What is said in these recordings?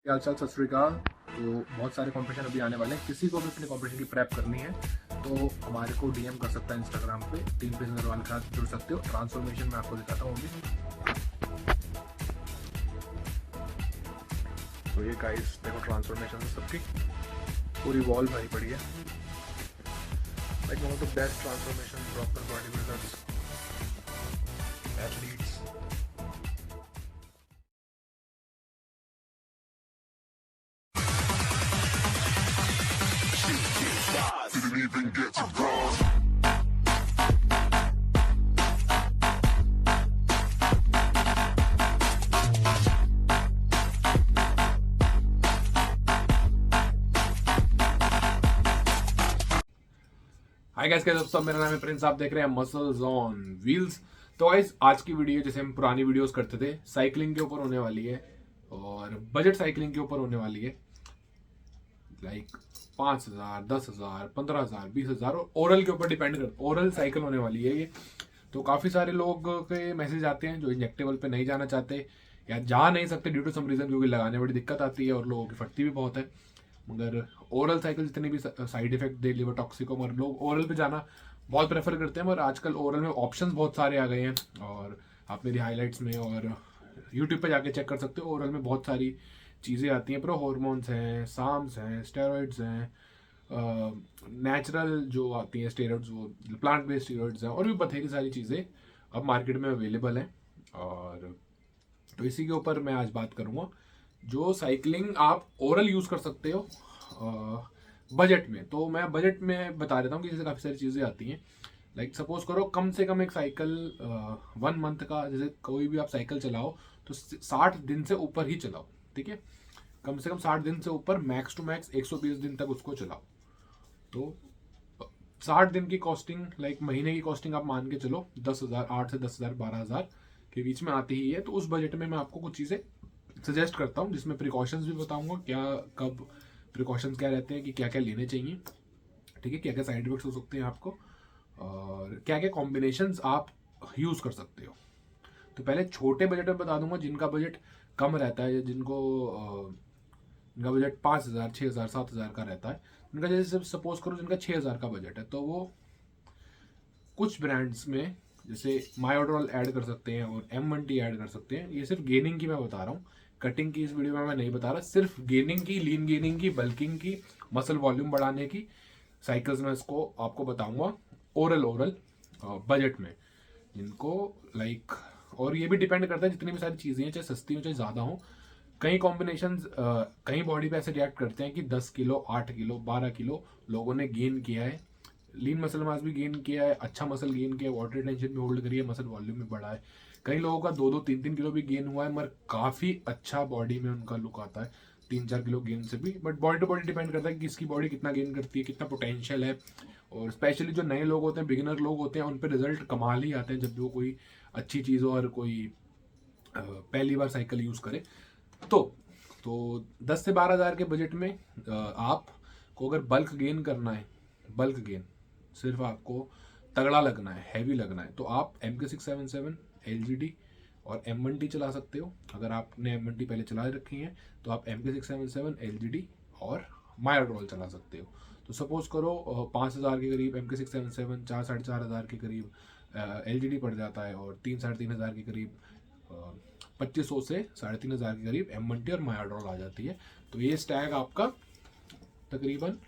हाल चाल, सत श्री अकाल। तो बहुत सारे कंपटीशन अभी आने वाले हैं। किसी को भी अपने कंपटीशन की प्रेप करनी है तो हमारे को डीएम कर सकता है इंस्टाग्राम पे। टीम पे नरवाल के साथ जुड़ सकते हो। ट्रांसफॉर्मेशन मैं आपको दिखाता हूँ अभी। तो ये गाइस देखो, ट्रांसफॉर्मेशन सबकी पूरी वॉल भरी पड़ी है। Like one of the best transformation proper body builders, athletes. Didn't even get to cross. Hi guys, कैसे सब? मेरा नाम है प्रिंस। आप देख रहे हैं मसल्स ऑन व्हील्स। तो गाइस आज की वीडियो, जैसे हम पुरानी वीडियोस करते थे, साइकिलिंग के ऊपर होने वाली है और बजट साइकिलिंग के ऊपर होने वाली है। लाइक 5,000, 10,000, 15,000, 20,000 और ओरल के ऊपर डिपेंड कर, ओरल साइकिल होने वाली है ये। तो काफ़ी सारे लोग के मैसेज आते हैं जो इंजेक्टेबल पे नहीं जाना चाहते या जा नहीं सकते ड्यू टू सम रीज़न, क्योंकि लगाने में बड़ी दिक्कत आती है और लोगों की फटती भी बहुत है। मगर ओरल साइकिल जितने भी साइड इफेक्ट दे, लिवर टॉक्सिक हो, मगर लोग ओरल पे जाना बहुत प्रेफर करते हैं। मगर आजकल ओरल में ऑप्शंस बहुत सारे आ गए हैं और आप मेरी हाईलाइट्स में और यूट्यूब पे जाके चेक कर सकते हो। ओरल में बहुत सारी चीज़ें आती हैं, प्रो हॉर्मोन्स हैं, साम्स हैं, स्टेरॉइड्स हैं, नेचुरल जो आती हैं स्टेरॉइड्स, वो प्लांट बेस्ड स्टेरॉइड्स हैं, और भी बथेरी सारी चीज़ें अब मार्केट में अवेलेबल हैं। और तो इसी के ऊपर मैं आज बात करूँगा, जो साइकिलिंग आप ओरल यूज़ कर सकते हो बजट में। तो मैं बजट में बता देता हूँ कि जैसे काफ़ी सारी चीज़ें आती हैं। लाइक सपोज करो कम से कम एक साइकिल 1 मंथ का, जैसे कोई भी आप साइकिल चलाओ तो 60 दिन से ऊपर ही चलाओ, ठीक है। कम से कम 60 दिन से ऊपर, मैक्स टू मैक्स 120 दिन तक उसको चलाओ। तो 60 दिन की कॉस्टिंग, लाइक महीने की कॉस्टिंग आप मान के चलो 10,000, 8 से 10,000, 12,000 के बीच में आती ही है। तो उस बजट में मैं आपको कुछ चीज़ें सजेस्ट करता हूँ, जिसमें प्रिकॉशंस भी बताऊंगा, क्या कब प्रिकॉशंस क्या रहते हैं, कि क्या क्या लेने चाहिए, ठीक है, क्या क्या साइड इफेक्ट्स हो सकते हैं आपको, और क्या क्या कॉम्बिनेशंस आप यूज़ कर सकते हो। तो पहले छोटे बजट में बता दूंगा, जिनका बजट कम रहता है या जिनका बजट 5,000, 6,000, 7,000 का रहता है। उनका जैसे सपोज करो जिनका 6,000 का बजट है, तो वो कुछ ब्रांड्स में जैसे मायोड्रोल ऐड कर सकते हैं और M1T ऐड कर सकते हैं। ये सिर्फ गेनिंग की मैं बता रहा हूँ, कटिंग की इस वीडियो में मैं नहीं बता रहा। सिर्फ गेनिंग की, लीन गेनिंग की, बल्किंग की, मसल वॉल्यूम बढ़ाने की साइकिल्स में इसको आपको बताऊंगा ओरल ओरल बजट में, जिनको लाइक। और ये भी डिपेंड करता है, जितनी भी सारी चीज़ें हैं, चाहे सस्ती हो चाहे ज़्यादा हो, कई कॉम्बिनेशन कई बॉडी पे ऐसे रिएक्ट करते हैं कि 10 किलो, 8 किलो, 12 किलो लोगों ने गेन किया है, लीन मसल मास भी गेन किया है, अच्छा मसल गेन किया है, वाटर रिटेंशन भी होल्ड करी है, मसल वॉल्यूम भी बढ़ा है। कई लोगों का 2-2, 3-3 किलो भी गेन हुआ है, मगर काफ़ी अच्छा बॉडी में उनका लुक आता है 3-4 किलो गेन से भी। But body to body depend करता है कि किसकी बॉडी कितना गेन करती है, कितना पोटेंशियल है। और स्पेशली जो नए लोग होते हैं, बिगिनर लोग होते हैं, उन पर रिजल्ट कमाल ही आते हैं जब भी वो कोई अच्छी चीज़ और कोई पहली बार साइकिल यूज़ करे। तो तो 10 से 12 हज़ार के बजट में आपको अगर बल्क गेन करना है, बल्क गेन सिर्फ आपको तगड़ा लगना है, हैवी लगना है, तो आप MK677 LGD और M1T चला सकते हो। अगर आपने M1T पहले चला रखी है तो आप MK677 LGD और मायोड्रोल चला सकते हो। तो सपोज करो 5,000 के करीब MK677, 4-4.5 हज़ार के करीब LGD पड़ जाता है, और 3-3.5 हज़ार के करीब 2,500 से 3,500 के करीब M1T और मायाड्रोल आ जाती है। तो ये स्टैग आपका तकरीबन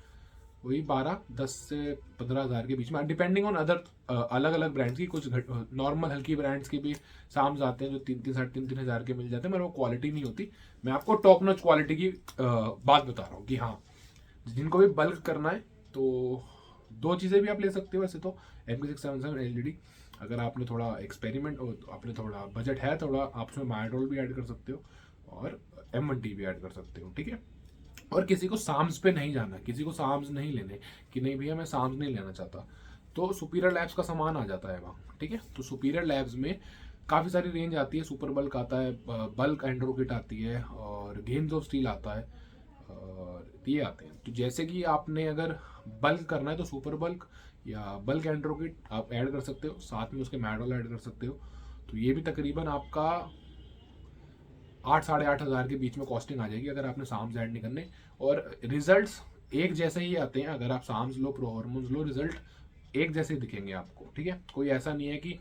वही 12-10 से 15,000 के बीच में, डिपेंडिंग ऑन अदर अलग अलग ब्रांड्स की। कुछ नॉर्मल हल्की ब्रांड्स के भी साम्स आते हैं जो 3-3, 3,500 के मिल जाते हैं, मगर वो क्वालिटी नहीं होती। मैं आपको टॉप नॉच क्वालिटी की बात बता रहा हूँ कि हाँ, जिनको भी बल्क करना है तो दो चीज़ें भी आप ले सकते हो वैसे तो। MK677 LGD, अगर आपने थोड़ा एक्सपेरिमेंट, आपने थोड़ा बजट है थोड़ा, आप उसमें मायोड्रोल भी ऐड कर सकते हो और M1T भी ऐड कर सकते हो, ठीक है। और किसी को साम्स पे नहीं जाना, किसी को साम्स नहीं लेने, कि नहीं भैया मैं साम्स नहीं लेना चाहता, तो सुपीरियर लैब्स का सामान आ जाता है वहाँ, ठीक है। तो सुपीरियर लैब्स में काफ़ी सारी रेंज आती है। सुपर बल्क आता है, बल्क एंड्रोकिट आती है, और गेम्स ऑफ स्टील आता है, और ये आते हैं। तो जैसे कि आपने अगर बल्क करना है तो सुपर बल्क या बल्क एंड्रोकिट आप ऐड कर सकते हो, साथ में उसके मैडोल ऐड कर सकते हो। तो ये भी तकरीबन आपका 8 साढ़े 8 हज़ार के बीच में कॉस्टिंग आ जाएगी अगर आपने साम्स ऐड नहीं करने। और रिजल्ट्स एक जैसे ही आते हैं, अगर आप साम्स लो प्रो हार्मोन्स लो, रिजल्ट एक जैसे ही दिखेंगे आपको, ठीक है। कोई ऐसा नहीं है कि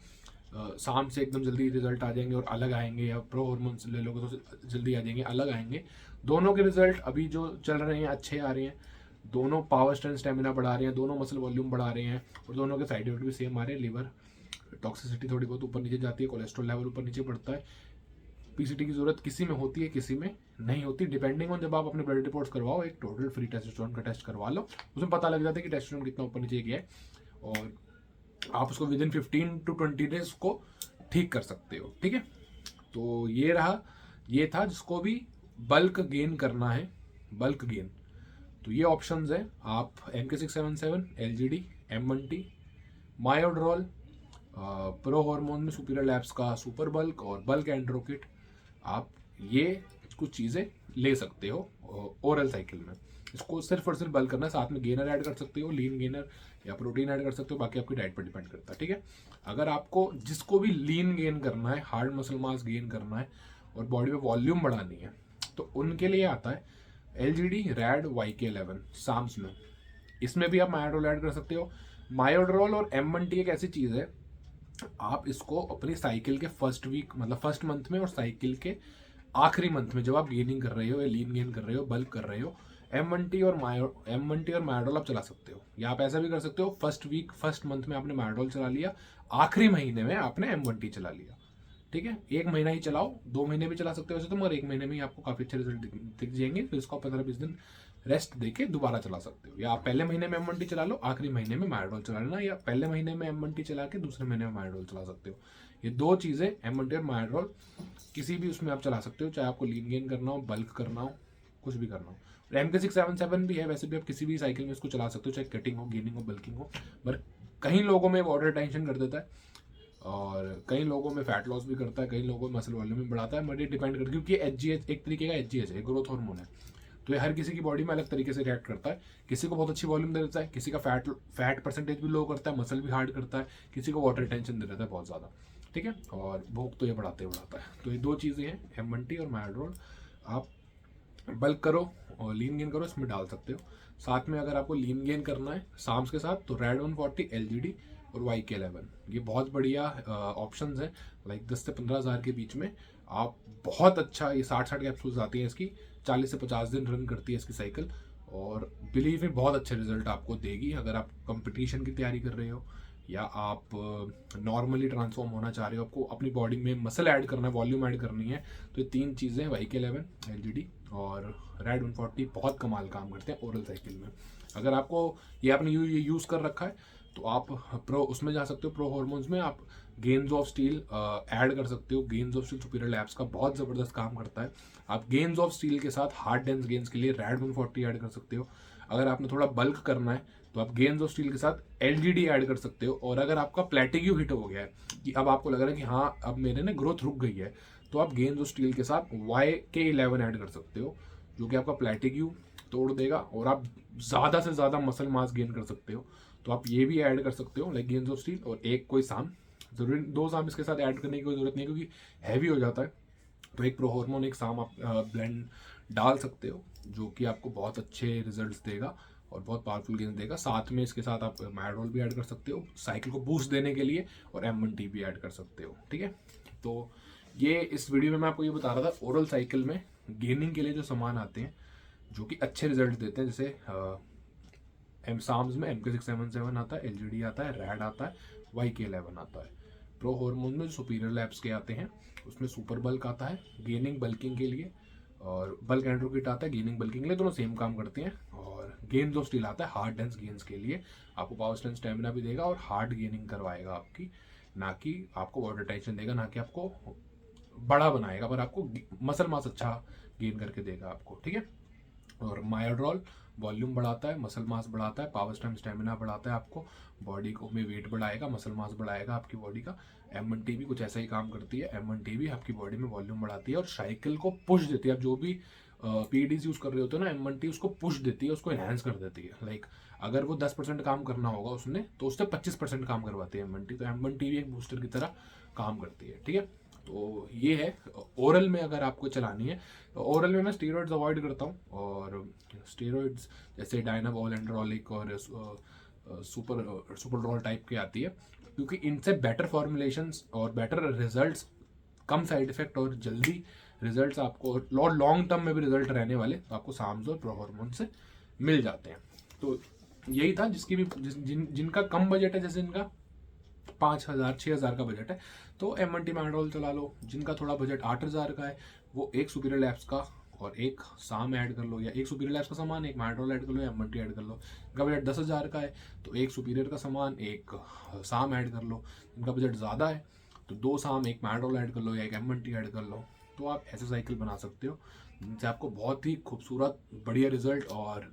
शाम से एकदम जल्दी रिजल्ट आ जाएंगे और अलग आएंगे, या प्रो हार्मोन्स ले लोगे तो जल्दी आ जाएंगे, अलग आएंगे। दोनों के रिजल्ट अभी जो चल रहे हैं अच्छे आ रहे हैं, दोनों पावर स्ट्रेंथ स्टेमिना बढ़ा रहे हैं, दोनों मसल वॉल्यूम बढ़ा रहे हैं, और दोनों के साइड इफेक्ट भी सेम आ रहे हैं। लिवर टॉक्सिसिटी थोड़ी बहुत ऊपर नीचे जाती है, कोलेस्ट्रॉल लेवल ऊपर नीचे बढ़ता है। पीसीटी की जरूरत किसी में होती है, किसी में नहीं होती, डिपेंडिंग ऑन। जब आप अपने ब्लड रिपोर्ट्स करवाओ, एक टोटल फ्री टेस्टोस्टेरोन का टेस्ट करवा लो, उसमें पता लग जाता है कि टेस्टोस्टेरोन कितना ऊपर नीचे गया है, और आप उसको विद इन 15 to 20 डेज को ठीक कर सकते हो, ठीक है। तो ये था जिसको भी बल्क गेन करना है, बल्क गेन, तो ये ऑप्शंस है। आप MK677, LGD, M1T, Myodrol, pro hormone में सुपीरियर लैब्स का सुपर बल्क और बल्क एंड्रोकिट, आप ये कुछ चीज़ें ले सकते हो ओरल साइकिल में। इसको सिर्फ और सिर्फ बल्क करना है, साथ में गेनर ऐड कर सकते हो, लीन गेनर या प्रोटीन ऐड कर सकते हो, बाकी आपकी डाइट पर डिपेंड करता है, ठीक है। अगर आपको जिसको भी लीन गेन करना है, हार्ड मसल मास गेन करना है और बॉडी में वॉल्यूम बढ़ानी है, तो उनके लिए आता है LGD, रैड, YK11 साम्स में। इसमें भी आप मायोड्रोल ऐड कर सकते हो। मायोड्रोल और M1T एक ऐसी चीज़ है, आप इसको अपनी साइकिल के फर्स्ट वीक मतलब फर्स्ट मंथ में और साइकिल के आखिरी मंथ में जब आप गेनिंग कर रहे हो या लीन गेन कर रहे हो, बल्क कर रहे हो, M1T और मायोड्रोल आप चला सकते हो। या आप ऐसा भी कर सकते हो, फर्स्ट मंथ में आपने मायोड्रोल चला लिया, आखिरी महीने में आपने M1T चला लिया, ठीक है। 1 महीना ही चलाओ, 2 महीने भी चला सकते हो वैसे तो, मगर 1 महीने में ही आपको काफ़ी अच्छे रिजल्ट दिख जाएंगे। फिर इसको 15-20 दिन रेस्ट देके दोबारा चला सकते हो। या आप पहले महीने में M1T चला लो, आखिरी महीने में मायोड्रोल चला लेना, या पहले महीने में M1T चला के दूसरे महीने में मायोड्रोल चला सकते हो। ये 2 चीज़ें M1T और मायोड्रोल किसी भी उसमें आप चला सकते हो, चाहे आपको लीन गेन करना हो, बल्क करना हो, कुछ भी करना हो। और MK677 भी है, वैसे भी आप किसी भी साइकिल में इसको चला सकते हो, चाहे कटिंग हो, गेनिंग हो, बल्किंग हो। पर कई लोगों में वाटर रिटेंशन कर देता है और कई लोगों में फैट लॉस भी करता है, कई लोगों में मसल वॉल्यूम भी बढ़ाता है, बट ये डिपेंड करता है, क्योंकि HGH एक तरीके का HGH है, ग्रोथ हार्मोन है, तो ये हर किसी की बॉडी में अलग तरीके से रिएक्ट करता है। किसी को बहुत अच्छी वॉल्यूम दे देता है, किसी का फैट परसेंटेज भी लो करता है, मसल भी हार्ड करता है, किसी को वाटर रिटेंशन दे देता है बहुत ज़्यादा, ठीक है। और भूख तो ये बढ़ाता है। तो ये 2 चीज़ें हैं, M1T और मायोड्रोल। आप बल्क करो और लीन गेन करो, इसमें डाल सकते हो। साथ में अगर आपको लीन गेन करना है साम्स के साथ, तो रैड 140, LGD और YK11, ये बहुत बढ़िया ऑप्शंस हैं। लाइक 10 से 15 हज़ार के बीच में आप बहुत अच्छा, ये 60 कैप्सूल्स आती हैं इसकी, 40 से 50 दिन रन करती है इसकी साइकिल, और बिलीव में बहुत अच्छे रिजल्ट आपको देगी। अगर आप कंपटीशन की तैयारी कर रहे हो या आप नॉर्मली ट्रांसफॉर्म होना चाह रहे हो, आपको अपनी बॉडी में मसल ऐड करना है, वॉल्यूम ऐड करनी है, तो ये 3 चीज़ें YK11, LGD और रैड 140 बहुत कमाल काम करते हैं ओरल साइकिल में। अगर आपको ये आपने ये यूज़ कर रखा है, तो आप उसमें जा सकते हो, प्रो हार्मोन्स में आप गेन्स ऑफ स्टील ऐड कर सकते हो। Gains of steel superior labs का बहुत ज़बरदस्त काम करता है। आप गेन्स ऑफ स्टील के साथ हार्ड डेंस गेन्स के लिए रैड 140 ऐड कर सकते हो। अगर आपने थोड़ा बल्क करना है, तो आप गेन्स ऑफ स्टील के साथ LGD ऐड कर सकते हो। और अगर आपका प्लेटिग्यू हिट हो गया है कि अब आपको लग रहा है कि हाँ अब मेरे ना ग्रोथ रुक गई है, तो आप गेन्स ऑफ स्टील के साथ YK11 ऐड कर सकते हो, जो कि आपका प्लेटिग्यू तोड़ देगा और आप ज़्यादा से ज़्यादा मसल मास गेन कर सकते हो। तो आप ये भी ऐड कर सकते हो, लाइक गेन्स ऑफ स्टील, और एक कोई साम, जरूरी 2 साम इसके साथ ऐड करने की कोई ज़रूरत नहीं, क्योंकि हैवी हो जाता है। तो एक प्रो हार्मोन, एक साम आप ब्लेंड डाल सकते हो, जो कि आपको बहुत अच्छे रिजल्ट्स देगा और बहुत पावरफुल गेन देगा। साथ में इसके साथ आप मायोड्रोल भी ऐड कर सकते हो साइकिल को बूस्ट देने के लिए, और M1T भी ऐड कर सकते हो, ठीक है। तो ये इस वीडियो में मैं आपको ये बता रहा था, ओरल साइकिल में गेनिंग के लिए जो सामान आते हैं जो कि अच्छे रिजल्ट देते हैं, जैसे साम्स में MK677 आता है, LGD आता है, रैड आता है, YK11 आता है। प्रो हार्मोन में जो सुपीरियर लैब्स के आते हैं, उसमें सुपर बल्क आता है गेनिंग बल्किंग के लिए, और बल्क एंड्रोकिट आता है गेनिंग बल्किंग के लिए, दोनों सेम काम करते हैं। और गेन्स ऑफ स्टील आता है हार्ड डेंस गेन्स के लिए, आपको पावर स्ट्रेंथ स्टेमिना भी देगा और हार्ड गेनिंग करवाएगा आपकी, ना कि आपको वाटर टेंशन देगा, ना कि आपको बड़ा बनाएगा, पर आपको मसल मास अच्छा गेन करके देगा आपको, ठीक है। और मायोड्रोल वॉल्यूम बढ़ाता है, मसल मास बढ़ाता है, पावर स्ट्रेंथ स्टेमिना बढ़ाता है, आपको बॉडी को में वेट बढ़ाएगा, मसल मास बढ़ाएगा आपकी बॉडी का। M1T भी कुछ ऐसा ही काम करती है, M1T भी आपकी बॉडी में वॉल्यूम बढ़ाती है और साइकिल को पुश देती है। आप जो भी PEDs यूज़ कर रहे होते हो ना, M1T उसको पुश देती है, उसको एनहांस कर देती है। लाइक अगर वो 10% काम करना होगा उसने, तो उससे 25% काम करवाती है M1T। तो M1T भी एक बूस्टर की तरह काम करती है, ठीक है। तो ये है ओरल में अगर आपको चलानी है। तो ओरल में मैं स्टेरॉइड्स अवॉइड करता हूँ, और स्टेरॉइड्स जैसे डायनाबॉल, एंड्रोलिक और सुपरडोल टाइप की आती है, क्योंकि इनसे बेटर फॉर्मुलेशंस और बेटर रिजल्ट्स, कम साइड इफेक्ट और जल्दी रिजल्ट्स आपको, और लॉन्ग टर्म में भी रिजल्ट रहने वाले तो आपको साम्स और प्रो हार्मोन से मिल जाते हैं। तो यही था, जिसकी भी जिनका कम बजट है, जैसे इनका 5,000 6,000 का बजट है तो M1T मैंड्रोल चला लो। जिनका थोड़ा बजट 8,000 का है वो एक सुपीरियर लैब्स का और एक साम ऐड कर लो, या एक सुपीरियर लैब्स का सामान एक मैंड्रोल ऐड कर लो, या M1T ऐड कर लो। जिनका बजट 10,000 का है तो एक सुपीरियर का सामान एक साम ऐड कर लो। जिनका बजट ज़्यादा है तो 2 साम एक मैंड्रोल ऐड कर लो या एक M1T ऐड कर लो। तो आप ऐसे साइकिल बना सकते हो जिनसे आपको बहुत ही खूबसूरत बढ़िया रिजल्ट और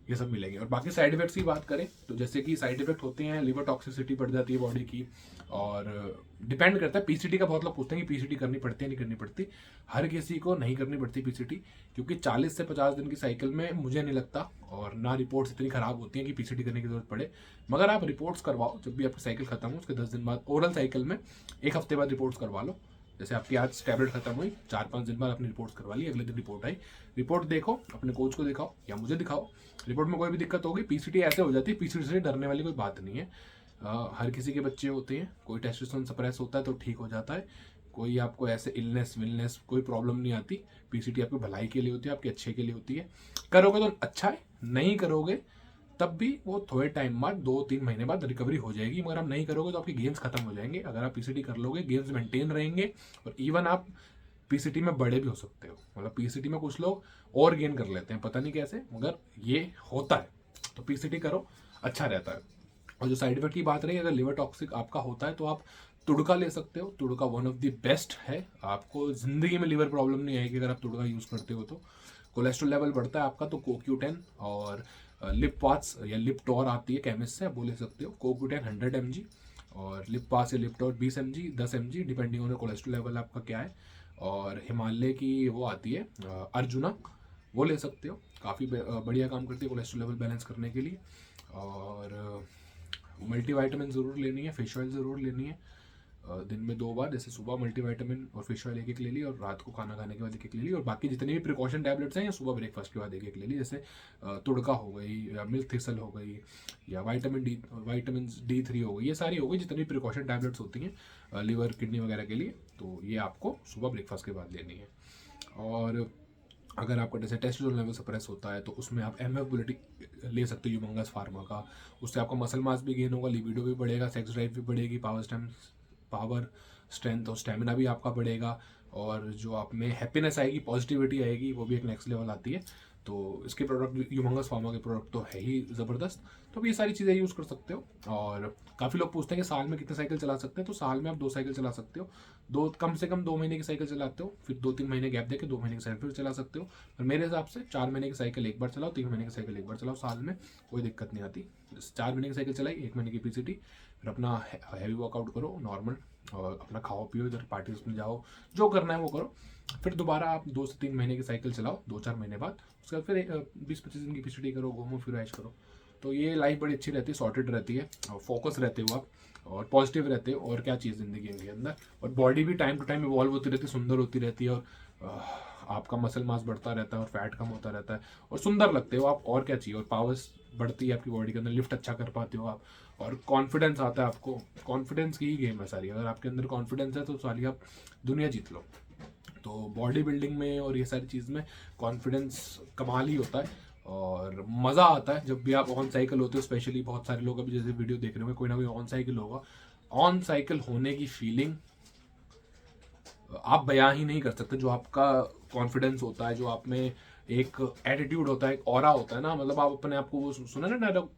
ये सब मिलेंगे। और बाकी साइड इफेक्ट्स की बात करें तो जैसे कि साइड इफेक्ट होते हैं, लिवर टॉक्सिसिटी बढ़ जाती है बॉडी की, और डिपेंड करता है पीसीटी का। बहुत लोग पूछते हैं कि पीसीटी करनी पड़ती है नहीं करनी पड़ती। हर किसी को नहीं करनी पड़ती पीसीटी, क्योंकि 40 से 50 दिन की साइकिल में मुझे नहीं लगता, और ना रिपोर्ट्स इतनी ख़राब होती हैं कि पीसीटी करने की जरूरत पड़े। मगर आप रिपोर्ट्स करवाओ जब भी आपकी साइकिल खत्म हो, उसके 10 दिन बाद ओरल साइकिल में 1 हफ्ते बाद रिपोर्ट्स करवा लो। जैसे आपकी आज टैबलेट खत्म हुई, 4-5 दिन बाद अपनी रिपोर्ट्स करवा ली, अगले दिन रिपोर्ट आई, रिपोर्ट देखो, अपने कोच को दिखाओ या मुझे दिखाओ। रिपोर्ट में कोई भी दिक्कत होगी, पीसीटी ऐसे हो जाती है, पीसीटी से डरने वाली कोई बात नहीं है। हर किसी के बच्चे होते हैं, कोई टेस्टोस्टेरोन सप्रेस होता है तो ठीक हो जाता है, कोई आपको ऐसे इलनेस विलनेस कोई प्रॉब्लम नहीं आती। पीसीटी आपकी भलाई के लिए होती है, आपके अच्छे के लिए होती है। करोगे तो अच्छा है, नहीं करोगे तब भी वो थोड़े टाइम बाद 2-3 महीने बाद रिकवरी हो जाएगी। मगर आप नहीं करोगे तो आपके गेम्स खत्म हो जाएंगे। अगर आप पीसीटी कर लोगे गेम्स मेंटेन रहेंगे, और इवन आप पीसीटी में बड़े भी हो सकते हो। मतलब पीसीटी में कुछ लोग और गेन कर लेते हैं, पता नहीं कैसे, मगर ये होता है। तो पीसीटी करो, अच्छा रहता है। और जो साइड इफेक्ट की बात रही, अगर लिवर टॉक्सिक आपका होता है तो आप तुड़का ले सकते हो। तुड़का वन ऑफ द बेस्ट है, आपको जिंदगी में लिवर प्रॉब्लम नहीं आएगी अगर आप तुड़का यूज़ करते हो तो। कोलेस्ट्रॉल लेवल बढ़ता है आपका तो CoQ10 और लिप पास या लिप टॉर आती है केमिस्ट से, आप वो ले सकते हो। CoQ10 100 mg और लिप पास या लिप टॉर 20 mg 10 mg depending on cholesterol level आपका क्या है। और हिमालय की वो आती है अर्जुना, वो ले सकते हो, काफ़ी बढ़िया काम करती है कोलेस्ट्रॉल लेवल बैलेंस करने के लिए। और मल्टीविटामिन ज़रूर लेनी है, फिश ऑयल ज़रूर लेनी है दिन में 2 बार, जैसे सुबह मल्टीविटामिन और फिश ऑयल 1-1 ले ली, और रात को खाना खाने के बाद 1-1 ले ली। और बाकी जितनी भी प्रिकॉशन टैबलेट्स हैं या सुबह ब्रेकफास्ट के बाद 1-1 ले ली, जैसे तुड़का हो गई या मिल्क थिसल हो गई या विटामिन D3 हो गई, ये सारी हो गई जितनी प्रिकॉशन टैबलेट्स होती हैं लिवर किडनी वगैरह के लिए, तो ये आपको सुबह ब्रेकफास्ट के बाद लेनी है। और अगर आपका जैसे टेस्टोस्टेरोन लेवल सप्रेस होता है तो उसमें आप MF बुलेटी ले सकते हो ह्यूमंगस फार्मा का। उससे आपका मसल मास भी गेन होगा, लिबिडो भी बढ़ेगा, सेक्स ड्राइव भी बढ़ेगी, पावर स्ट्रेंथ और स्टेमिना भी आपका बढ़ेगा, और जो आप में हैप्पीनेस आएगी, पॉजिटिविटी आएगी, वो भी एक नेक्स्ट लेवल आती है। तो इसके प्रोडक्ट, ह्यूमंगस फार्मा के प्रोडक्ट तो है ही ज़बरदस्त। तो ये सारी चीज़ें यूज़ कर सकते हो। और काफ़ी लोग पूछते हैं कि साल में कितने साइकिल चला सकते हैं, तो साल में आप 2 साइकिल चला सकते हो। कम से कम 2 महीने की साइकिल चलाते हो, फिर 2-3 महीने गैप देके 2 महीने की साइकिल फिर चला सकते हो। और मेरे हिसाब से 4 महीने की साइकिल एक बार चलाओ, 3 महीने की साइकिल एक बार चलाओ, साल में कोई दिक्कत नहीं आती। 4 महीने की साइकिल चलाई, 1 महीने की पीसीटी, फिर अपना हैवी वर्कआउट करो नॉर्मल, और अपना खाओ पियो, इधर पार्टीज में जाओ, जो करना है वो करो। फिर दोबारा आप 2 से 3 महीने की साइकिल चलाओ 2-4 महीने बाद, उसके बाद फिर 20-25 दिन की पीसीटी करो, घूमो फिरो ऐश करो। तो ये लाइफ बड़ी अच्छी रहती है, सॉर्टेड रहती है, और फोकस रहते हो आप, और पॉजिटिव रहते हो, और क्या चीज़ ज़िंदगी के अंदर। और बॉडी भी टाइम टू टाइम इवॉल्व होती रहती है, सुंदर होती रहती है, और आपका मसल मास बढ़ता रहता है और फैट कम होता रहता है, और सुंदर लगते हो आप, और क्या चाहिए। और पावर्स बढ़ती है आपकी बॉडी के अंदर, लिफ्ट अच्छा कर पाते हो आप, और कॉन्फिडेंस आता है आपको। कॉन्फिडेंस की ही गेम है सारी, अगर आपके अंदर कॉन्फिडेंस है तो सारी आप दुनिया जीत लो। तो बॉडी बिल्डिंग में और ये सारी चीज़ में कॉन्फिडेंस कमाल ही होता है, और मज़ा आता है जब भी आप ऑन साइकिल होते हो। स्पेशली बहुत सारे लोग अभी जैसे वीडियो देख रहे होंगे, कोई ना कोई ऑन साइकिल होगा। ऑन साइकिल होने की फीलिंग आप बयां ही नहीं कर सकते। जो आपका कॉन्फिडेंस होता है, जो आप में एक एटीट्यूड होता है, एक ऑरा होता है ना, मतलब आप अपने आप को वो सुना ना डायलॉग,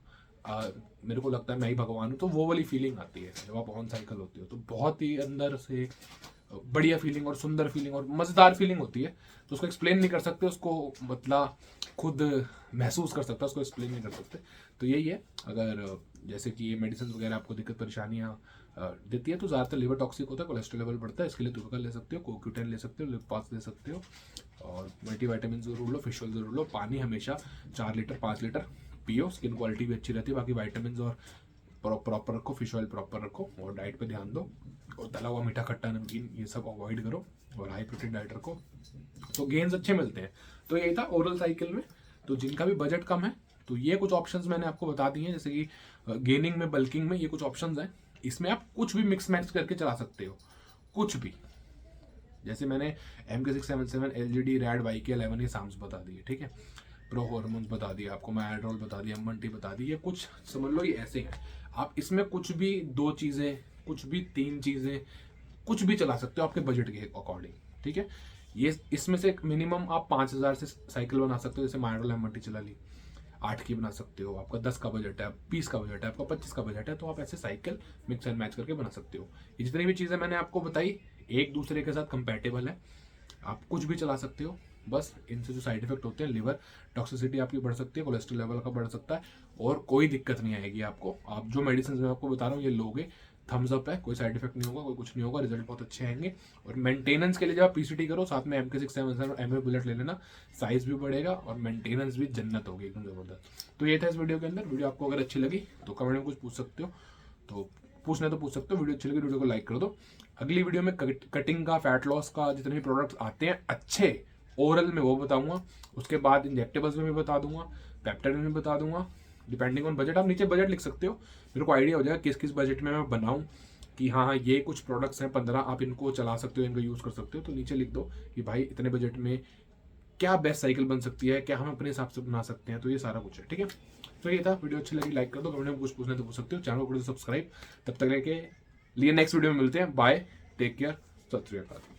मेरे को लगता है मैं ही भगवान हूँ, तो वो वाली फीलिंग आती है जब आप ऑन साइकिल होते हो। तो बहुत ही अंदर से बढ़िया फीलिंग और सुंदर फीलिंग और मज़ेदार फीलिंग होती है। तो उसको एक्सप्लेन नहीं कर सकते, उसको मतलब खुद महसूस कर सकता है, उसको एक्सप्लेन नहीं कर सकते। तो यही है, अगर जैसे कि ये मेडिसिन वगैरह आपको दिक्कत परेशानियाँ देती है तो ज़्यादातर लिवर टॉक्सिक होता है, कोलेस्ट्रॉल लेवल बढ़ता है, इसके लिए तुड़का ले सकते हो, CoQ10 ले सकते हो, लिप पास ले सकते हो, और मल्टीविटामिन ज़रूर लो, फिश ऑयल ज़रूर लो, पानी हमेशा 4 लीटर 5 लीटर पियो, स्किन क्वालिटी भी अच्छी रहती है। बाकी वाइटामिन और प्रॉपर रखो, फिश ऑयल प्रॉपर रखो और डाइट पे ध्यान दो, और तला हुआ मीठा खट्टा नमकीन ये सब अवॉइड करो और हाई प्रोटीन डाइट रखो, तो गेन्स अच्छे मिलते हैं। तो यही था ओरल साइकिल में। तो जिनका भी बजट कम है तो ये कुछ ऑप्शंस मैंने आपको बता दिए हैं, जैसे कि गेनिंग में, बल्किंग में, ये कुछ ऑप्शंस हैं। इसमें आप कुछ भी मिक्स मैच करके चला सकते हो, कुछ भी। जैसे मैंने MK677, LGD, रैड, YK11 ये साम्स बता दिए, ठीक है, प्रो हॉर्मोन्स बता दिया आपको, मैड्रोल बता दिया, M1T बता दी, ये कुछ समझ लो ये ऐसे हैं। आप इसमें कुछ भी 2 चीज़ें, कुछ भी 3 चीज़ें, कुछ भी चला सकते हो आपके बजट के अकॉर्डिंग, ठीक है। ये इसमें से मिनिमम आप 5000 से साइकिल बना सकते हो। जैसे मैड्रोल M1T चला ली, 8 की बना सकते हो, आपका 10 का बजट है, 20 का बजट है, आपका 25 का बजट है, तो आप ऐसे साइकिल मिक्स एंड मैच करके बना सकते हो। ये जितनी भी चीज़ें मैंने आपको बताई एक दूसरे के साथ कंपैटिबल है, आप कुछ भी चला सकते हो। बस इनसे जो साइड इफेक्ट होते हैं, लिवर टॉक्सिसिटी आपकी बढ़ सकती है, कोलेस्ट्रॉल लेवल का बढ़ सकता है, और कोई दिक्कत नहीं आएगी आपको। आप जो मेडिसिन मैं आपको बता रहा हूँ ये लोगे, थम्स अप है, कोई साइड इफेक्ट नहीं होगा, कोई कुछ नहीं होगा, रिजल्ट बहुत अच्छे आएंगे। और मेंटेनेंस के लिए जब आप PCT करो, साथ में MK677 और MA बुलेट ले लेना, साइज भी बढ़ेगा और मेंटेनेंस भी जन्नत होगी, एकदम जबरदस्त। तो ये था इस वीडियो के अंदर। वीडियो आपको अगर अच्छी लगी तो कमेंट में कुछ पूछ सकते हो, तो पूछना तो पूछ सकते हो। वीडियो अच्छी लगी वीडियो को लाइक कर दो। अगली वीडियो में कटिंग का, फैट लॉस का, जितने भी प्रोडक्ट्स आते हैं अच्छे ओरल में वो बताऊंगा। उसके बाद इंजेक्टेबल्स में भी बता दूंगा, पेप्टाइड में भी बता दूंगा, डिपेंडिंग ऑन बजट। आप नीचे बजट लिख सकते हो, मेरे को आइडिया हो जाएगा किस किस बजट में मैं बनाऊं, कि हाँ ये कुछ प्रोडक्ट्स हैं 15, आप इनको चला सकते हो, इनको यूज़ कर सकते हो। तो नीचे लिख दो कि भाई इतने बजट में क्या बेस्ट साइकिल बन सकती है, क्या हम अपने हिसाब से बना सकते हैं। तो ये सारा कुछ है, ठीक है। तो ये था, वीडियो अच्छी लगी लाइक कर दो, कमेंट में कुछ पूछना तो पूछ सकते हो, चैनल को सब्सक्राइब। तब तक के लिए नेक्स्ट वीडियो में मिलते हैं, बाय, टेक केयर, सत श्री अकाल।